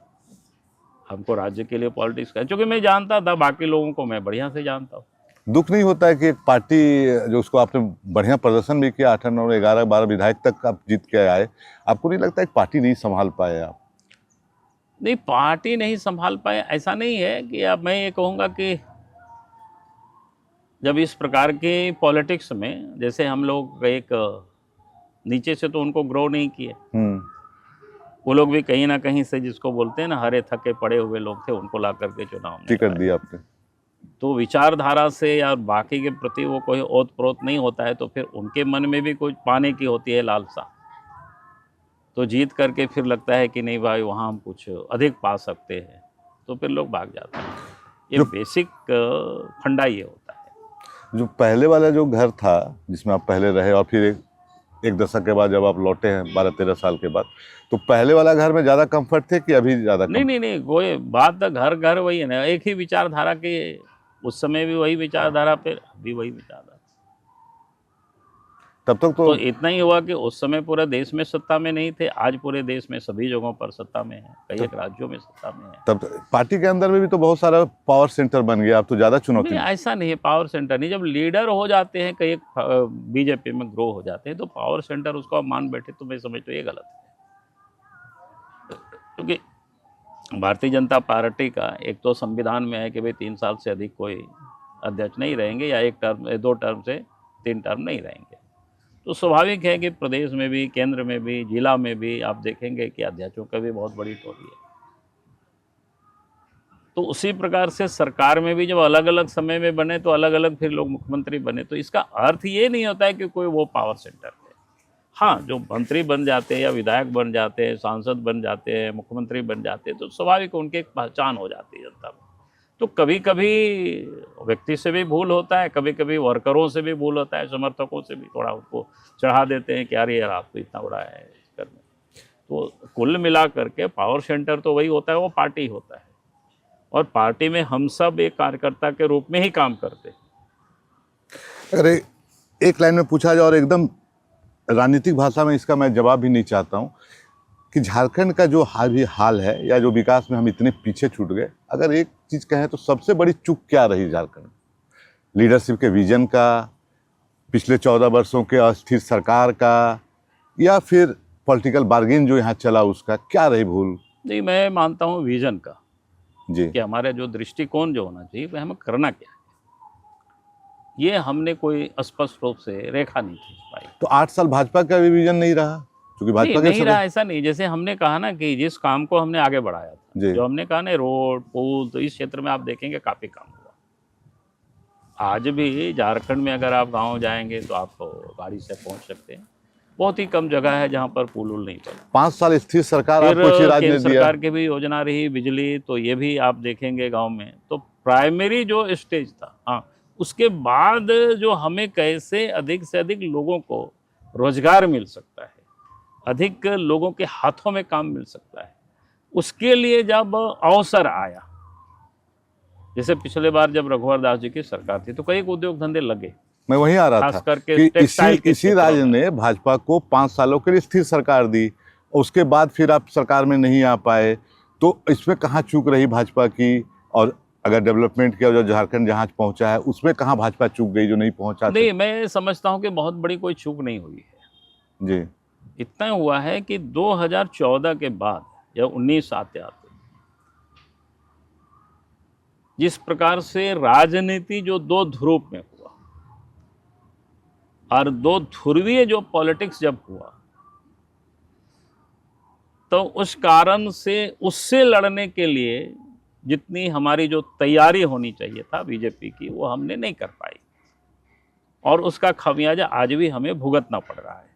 हमको राज्य के लिए पॉलिटिक्स का, क्योंकि मैं जानता था बाकी लोगों को, मैं बढ़िया से जानता हूँ। दुख नहीं होता है कि एक पार्टी जो उसको आपने बढ़िया प्रदर्शन भी किया, 8, 9, 11, 12 विधायक तक आप जीत के आए, आपको नहीं लगता एक पार्टी नहीं संभाल पाए आप? नहीं, पार्टी नहीं संभाल पाए ऐसा नहीं है कि अब मैं ये कहूँगा कि जब इस प्रकार के पॉलिटिक्स में, जैसे हम लोग एक नीचे से तो उनको ग्रो नहीं किए। हम्म। वो लोग भी कहीं ना कहीं से, जिसको बोलते हैं ना, हरे थके पड़े हुए लोग थे, उनको ला करके चुनाव में टिकट लगाया। दिया आपने। तो विचारधारा से या बाकी के प्रति वो कोई ओत प्रोत नहीं होता है, तो फिर उनके मन में भी कुछ पाने की होती है लालसा। तो जीत करके फिर लगता है कि नहीं भाई, वहाँ हम कुछ अधिक पा सकते हैं, तो फिर लोग भाग जाते हैं। ये बेसिक फंडा ये होता है। जो पहले वाला जो घर था जिसमें आप पहले रहे, और फिर एक दशक के बाद जब आप लौटे हैं 12-13 साल के बाद, तो पहले वाला घर में ज़्यादा कंफर्ट थे कि अभी ज़्यादा? नहीं, कोई बात तो घर घर वही है ना, एक ही विचारधारा के, उस समय भी वही विचारधारा, फिर अभी वही विचारधारा। तब तक तो इतना ही हुआ कि उस समय पूरा देश में सत्ता में नहीं थे, आज पूरे देश में सभी जगहों पर सत्ता में है, कई एक राज्यों में सत्ता में है। तब पार्टी के अंदर में भी तो बहुत सारा पावर सेंटर बन गया, अब तो ज़्यादा चुनौती। नहीं, ऐसा नहीं है, पावर सेंटर नहीं। जब लीडर हो जाते हैं, कई बीजेपी में ग्रो हो जाते हैं, तो पावर सेंटर उसको आप मान बैठे, तो मैं समझता हूँ ये गलत है। क्योंकि भारतीय जनता पार्टी का एक तो संविधान में है कि भाई 3 साल से अधिक कोई अध्यक्ष नहीं रहेंगे, या 1 टर्म 2 टर्म से 3 टर्म नहीं रहेंगे। तो स्वाभाविक है कि प्रदेश में भी, केंद्र में भी, जिला में भी आप देखेंगे कि अध्यक्षों का भी बहुत बड़ी टोली है। तो उसी प्रकार से सरकार में भी जब अलग अलग समय में बने, तो अलग अलग फिर लोग मुख्यमंत्री बने। तो इसका अर्थ ये नहीं होता है कि कोई वो पावर सेंटर है। हाँ, जो मंत्री बन जाते हैं या विधायक बन जाते हैं, सांसद बन जाते हैं, मुख्यमंत्री बन जाते हैं, तो स्वाभाविक उनकी एक पहचान हो जाती है जनता में। तो कभी कभी व्यक्ति से भी भूल होता है, कभी कभी वर्करों से भी भूल होता है, समर्थकों से भी थोड़ा उनको चढ़ा देते हैं कि यार आपको इतना बड़ा है करने। तो कुल मिला करके पावर सेंटर तो वही होता है, वो पार्टी होता है, और पार्टी में हम सब एक कार्यकर्ता के रूप में ही काम करते हैं। अरे एक लाइन में पूछा जाए, और एकदम राजनीतिक भाषा में इसका मैं जवाब भी नहीं चाहता हूँ, कि झारखंड का जो हाल है, या जो विकास में हम इतने पीछे छूट गए, अगर एक चीज़ कहें तो सबसे बड़ी चूक क्या रही झारखंड? लीडरशिप के विजन का, पिछले 14 वर्षों के अस्थिर सरकार का, या फिर पॉलिटिकल बार्गेन जो यहाँ चला उसका, क्या रही भूल? नहीं, मैं मानता हूँ विजन का जी, कि हमारे जो दृष्टिकोण जो होना चाहिए, वह हमें करना क्या है, ये हमने कोई स्पष्ट रूप से रेखा नहीं खींच पाई। तो 8 साल भाजपा का भी विजन नहीं रहा, क्योंकि भाजपा के नहीं रहा, ऐसा नहीं। जैसे हमने कहा ना कि जिस काम को हमने आगे बढ़ाया था, जी। जो हमने कहा ना रोड पुल, तो इस क्षेत्र में आप देखेंगे काफी काम हुआ। आज भी झारखंड में अगर आप गांव जाएंगे तो आप गाड़ी से पहुंच सकते हैं। बहुत ही कम जगह है जहां पर पुल उल नहीं बना। 5 साल स्थिर सरकार फिर आपको इसी राज्य केंद्र ने दिया। सरकार की भी योजना रही बिजली, तो ये भी आप देखेंगे गांव में। तो प्राइमरी जो स्टेज था, हाँ, उसके बाद जो हमें कैसे अधिक से अधिक लोगों को रोजगार मिल सकता है, अधिक लोगों के हाथों में काम मिल सकता है, उसके लिए जब अवसर आया, जैसे पिछले बार जब रघुवर दास जी की सरकार थी, तो कई उद्योग धंधे लगे। मैं वहीं आ रहा खास था करके कि टेक्सटाइल के इसी क्षेत्र राज्य में। ने भाजपा को 5 सालों के लिए स्थिर सरकार दी, उसके बाद फिर आप सरकार में नहीं आ पाए, तो इसमें कहाँ चूक रही भाजपा की? और अगर डेवलपमेंट किया, जो झारखंड जहाँ पहुंचा है, उसमें कहाँ भाजपा चूक गई जो नहीं पहुंचा? नहीं, मैं समझता हूँ कि बहुत बड़ी कोई चूक नहीं हुई है। जी, इतना हुआ है कि 2014 के बाद या 19 आते आते जिस प्रकार से राजनीति जो 2 ध्रुव में हुआ, और 2 ध्रुवीय जो पॉलिटिक्स जब हुआ, तो उस कारण से उससे लड़ने के लिए जितनी हमारी जो तैयारी होनी चाहिए था बीजेपी की, वो हमने नहीं कर पाई, और उसका खमियाजा आज भी हमें भुगतना पड़ रहा है।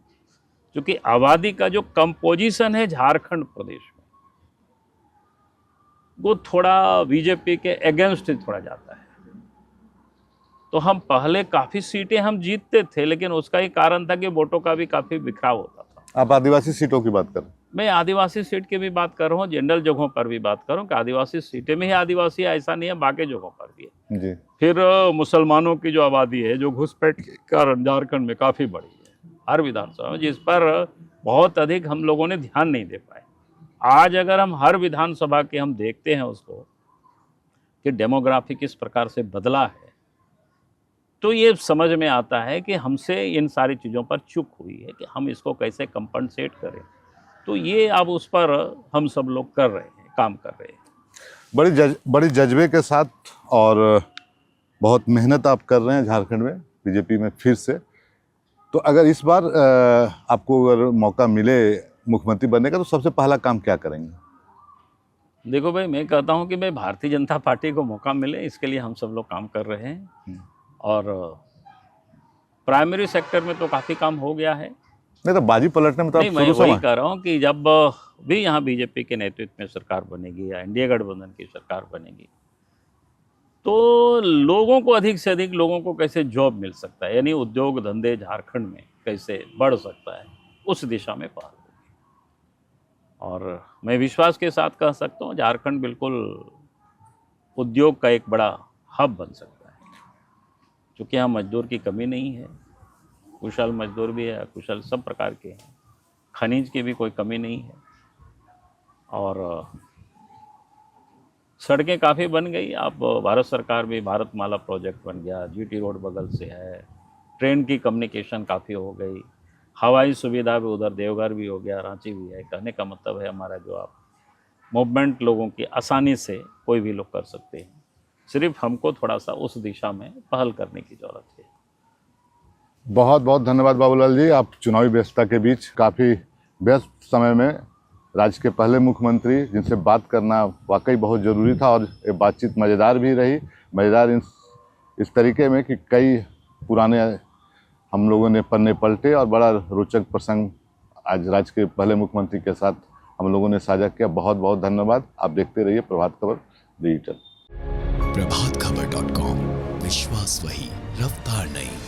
क्योंकि आबादी का जो कंपोजिशन है झारखंड प्रदेश में, वो थोड़ा बीजेपी के अगेंस्ट थोड़ा जाता है। तो हम पहले काफ़ी सीटें हम जीतते थे, लेकिन उसका ही कारण था कि वोटों का भी काफ़ी बिखराव होता था। आप आदिवासी सीटों की बात करें। मैं आदिवासी सीट की भी बात कर रहा हूँ, जनरल जगहों पर भी बात कर रहा हूँ कि आदिवासी सीटें में ही आदिवासी है, ऐसा नहीं है, बाकी जगहों पर भी है। जी, फिर मुसलमानों की जो आबादी है, जो घुसपैठ के कारण झारखंड में काफ़ी बड़ी है हर विधानसभा में, जिस पर बहुत अधिक हम लोगों ने ध्यान नहीं दे पाए। आज अगर हम हर विधानसभा के हम देखते हैं उसको कि डेमोग्राफी किस प्रकार से बदला है, तो ये समझ में आता है कि हमसे इन सारी चीज़ों पर चूक हुई है कि हम इसको कैसे कंपनसेट करें। तो ये अब उस पर हम सब लोग कर रहे हैं, काम कर रहे हैं। बड़ी जज्बे के साथ, और बहुत मेहनत आप कर रहे हैं झारखंड में बीजेपी में फिर से। तो अगर इस बार आपको अगर मौका मिले मुख्यमंत्री बनने का तो सबसे पहला काम क्या करेंगे? देखो भाई, मैं कहता हूँ कि भाई भारतीय जनता पार्टी को मौका मिले, इसके लिए हम सब लोग काम कर रहे हैं। और प्राइमरी सेक्टर में तो काफ़ी काम हो गया है। नहीं तो बाजी पलटने में तो आप नहीं, मैं शुरू से वही वहाँ- कह रहा हूँ कि जब भी यहाँ बीजेपी के नेतृत्व में सरकार बनेगी या इंडिया गठबंधन की सरकार बनेगी, तो लोगों को अधिक से अधिक लोगों को कैसे जॉब मिल सकता है, यानी उद्योग धंधे झारखंड में कैसे बढ़ सकता है, उस दिशा में पहल होगी। और मैं विश्वास के साथ कह सकता हूँ झारखंड बिल्कुल उद्योग का एक बड़ा हब बन सकता है, क्योंकि यहाँ मजदूर की कमी नहीं है, कुशल मजदूर भी है, कुशल सब प्रकार के हैं, खनिज की भी कोई कमी नहीं है। और सड़कें काफ़ी बन गई। अब भारत सरकार भी भारतमाला प्रोजेक्ट बन गया, जीटी रोड बगल से है, ट्रेन की कम्युनिकेशन काफ़ी हो गई, हवाई सुविधा भी उधर देवघर भी हो गया, रांची भी है। कहने का मतलब है हमारा जो आप मूवमेंट लोगों की आसानी से कोई भी लोग कर सकते हैं, सिर्फ हमको थोड़ा सा उस दिशा में पहल करने की ज़रूरत है। बहुत बहुत धन्यवाद बाबूलाल जी, आप चुनावी व्यस्तता के बीच काफ़ी व्यस्त समय में राज्य के पहले मुख्यमंत्री जिनसे बात करना वाकई बहुत ज़रूरी था, और ये बातचीत मज़ेदार भी रही। मज़ेदार इस तरीके में कि कई पुराने हम लोगों ने पन्ने पलटे और बड़ा रोचक प्रसंग आज राज्य के पहले मुख्यमंत्री के साथ हम लोगों ने साझा किया। बहुत बहुत धन्यवाद। आप देखते रहिए प्रभात खबर डिजिटल। प्रभातखबर.com, विश्वास वही, रफ्तार नहीं।